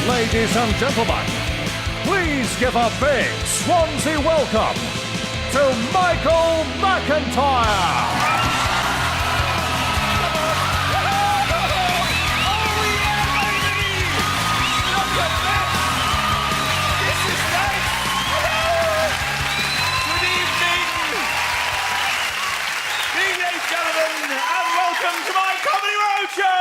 Ladies and gentlemen, please give a big Swansea welcome to Michael McIntyre. Welcome to my Comedy Roadshow!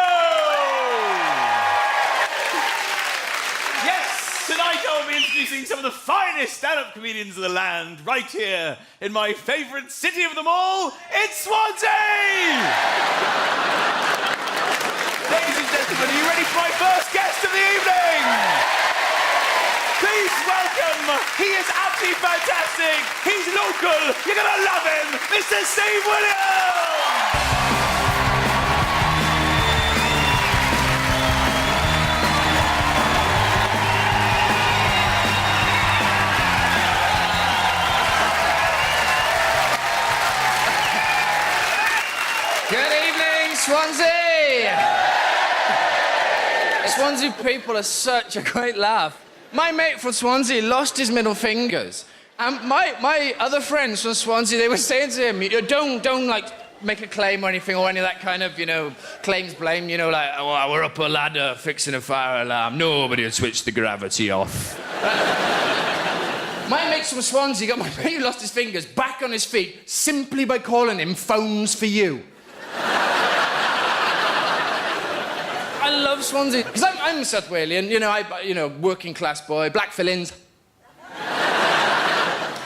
Yes, tonight I'll be introducing some of the finest stand-up comedians of the land, right here in my favourite city of them all, it's Swansea! Ladies and gentlemen, are you ready for my first guest of the evening? Please welcome, he is absolutely fantastic, he's local, you're gonna love him, Mr. Steve Williams! Good evening, Swansea! Swansea people are such a great laugh. My mate from Swansea lost his middle fingers. And my other friends from Swansea, they were saying to him, don't like, make a claim or anything, or any of that kind of, claims blame, like, oh, we're up a ladder fixing a fire alarm. Nobody had switched the gravity off. My mates from Swansea got my mate who lost his fingers back on his feet simply by calling him Phones for You. I love Swansea because I'm South Walian, working class boy, black fillings.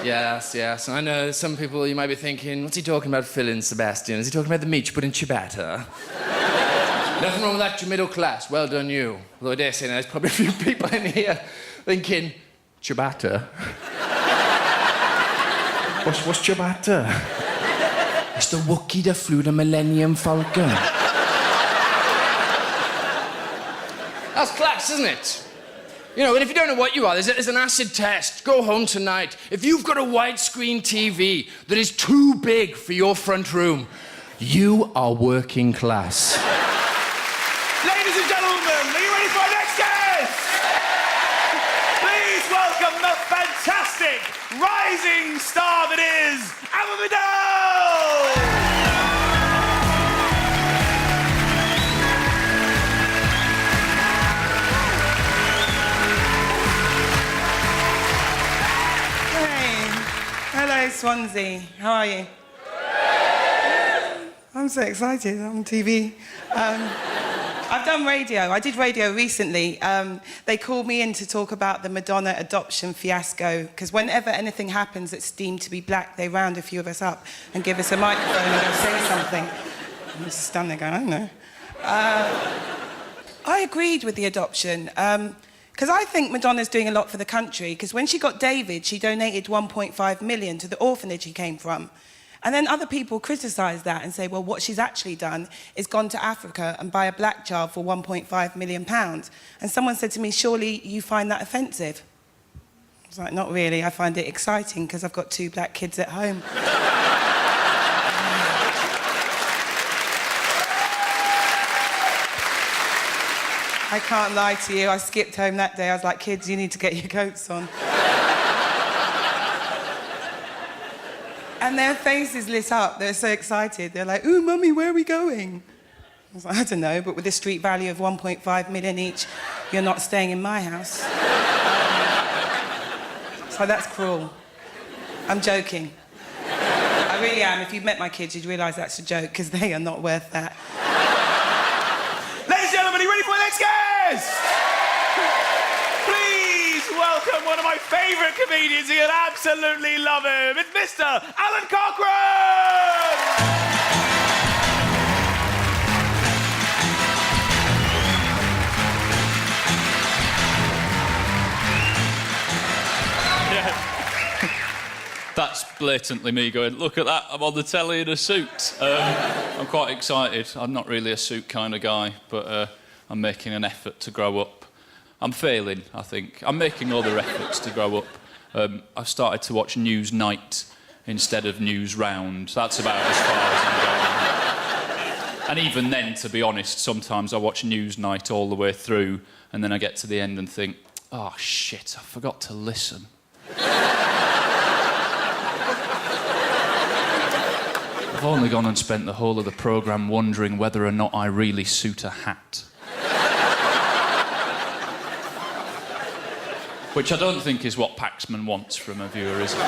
Yes. I know some people you might be thinking, what's he talking about fillings, Sebastian? Is he talking about the meat you put in ciabatta? Nothing wrong with that, you're middle class. Well done, you. Although I dare say there's probably a few people in here thinking, ciabatta? What's ciabatta? It's the Wookiee that flew the Millennium Falcon. That's class, isn't it? And if you don't know what you are, there's an acid test. Go home tonight. If you've got a widescreen TV that is too big for your front room, you are working class. Ladies and gentlemen, are you ready for our next guest? Please welcome the fantastic rising star that is Emma Vidal! Hello, Swansea. How are you? I'm so excited. I'm on TV. I've done radio. I did radio recently. They called me in to talk about the Madonna adoption fiasco, because whenever anything happens that's deemed to be black, they round a few of us up and give us a microphone and go say something. I'm just standing there going, I don't know. I agreed with the adoption. Because I think Madonna's doing a lot for the country, because when she got David, she donated 1.5 million to the orphanage he came from. And then other people criticise that and say, well, what she's actually done is gone to Africa and buy a black child for 1.5 million pounds. And someone said to me, surely you find that offensive? I was like, not really, I find it exciting, because I've got 2 black kids at home. I can't lie to you, I skipped home that day. I was like, kids, you need to get your coats on. And their faces lit up. They're so excited. They're like, ooh, Mummy, where are we going? I was like, I don't know, but with a street value of 1.5 million each, you're not staying in my house. So that's cruel. I'm joking. I really am. If you'd met my kids, you'd realise that's a joke, because they are not worth that. Ladies and gentlemen, are you ready for my next guest? Please welcome one of my favourite comedians. You'll absolutely love him. It's Mr. Alan Cochrane! That's blatantly me going, look at that, I'm on the telly in a suit. I'm quite excited. I'm not really a suit kind of guy, but I'm making an effort to grow up. I'm failing, I think. I'm making other efforts to grow up. I've started to watch News Night instead of News Round. That's about as far as I'm going. And even then, to be honest, sometimes I watch Newsnight all the way through and then I get to the end and think, oh, shit, I forgot to listen. I've only gone and spent the whole of the programme wondering whether or not I really suit a hat. Which I don't think is what Paxman wants from a viewer, is it?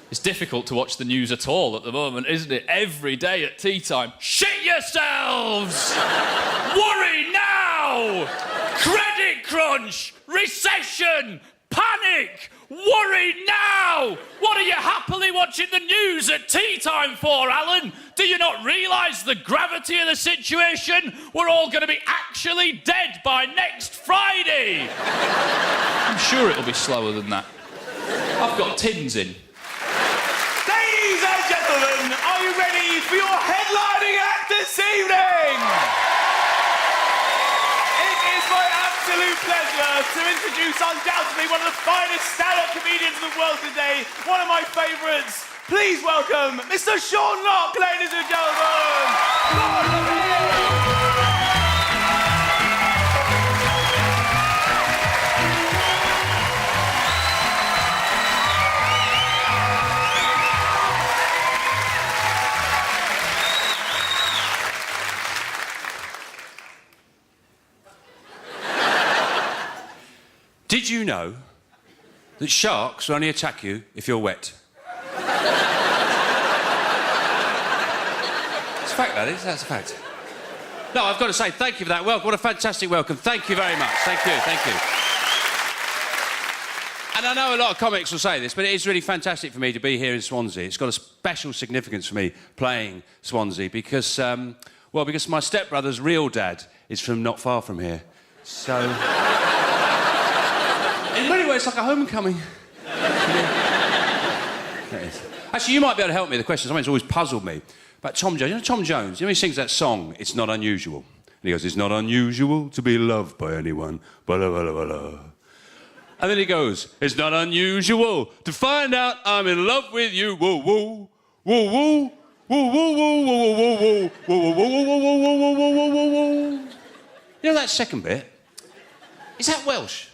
It's difficult to watch the news at all at the moment, isn't it? Every day at tea time. Shit yourselves! Worry now! Credit crunch! Recession! Panic! Worry now! What are you happily watching the news at tea time for, Alan? Do you not realise the gravity of the situation? We're all going to be actually dead by next Friday! I'm sure it'll be slower than that. I've got tins in. Ladies and gentlemen, are you ready for your headlining act this evening? It is my absolute pleasure to introduce undoubtedly one of the finest stand-up comedians in the world today, one of my favourites. Please welcome Mr. Sean Locke, ladies and gentlemen. Lord of the Hills. Did you know that sharks will only attack you if you're wet? It's a fact, that is. That's a fact. No, I've got to say, thank you for that welcome. What a fantastic welcome. Thank you very much. Thank you, thank you. And I know a lot of comics will say this, but it is really fantastic for me to be here in Swansea. It's got a special significance for me playing Swansea because, well, because my stepbrother's real dad is from not far from here. So... in many ways, it's like a homecoming. Actually, you might be able to help me. The question, something's always puzzled me. About Tom Jones. You know Tom Jones? You know he sings that song, It's Not Unusual. And he goes, it's not unusual to be loved by anyone. Blah, blah, blah, blah, blah. And then he goes, it's not unusual to find out I'm in love with you. Whoa, whoa, whoa, whoa, whoa, whoa, whoa, whoa, whoa, whoa, whoa, whoa, whoa, whoa, whoa, whoa, whoa, whoa. You know that second bit? Is that Welsh?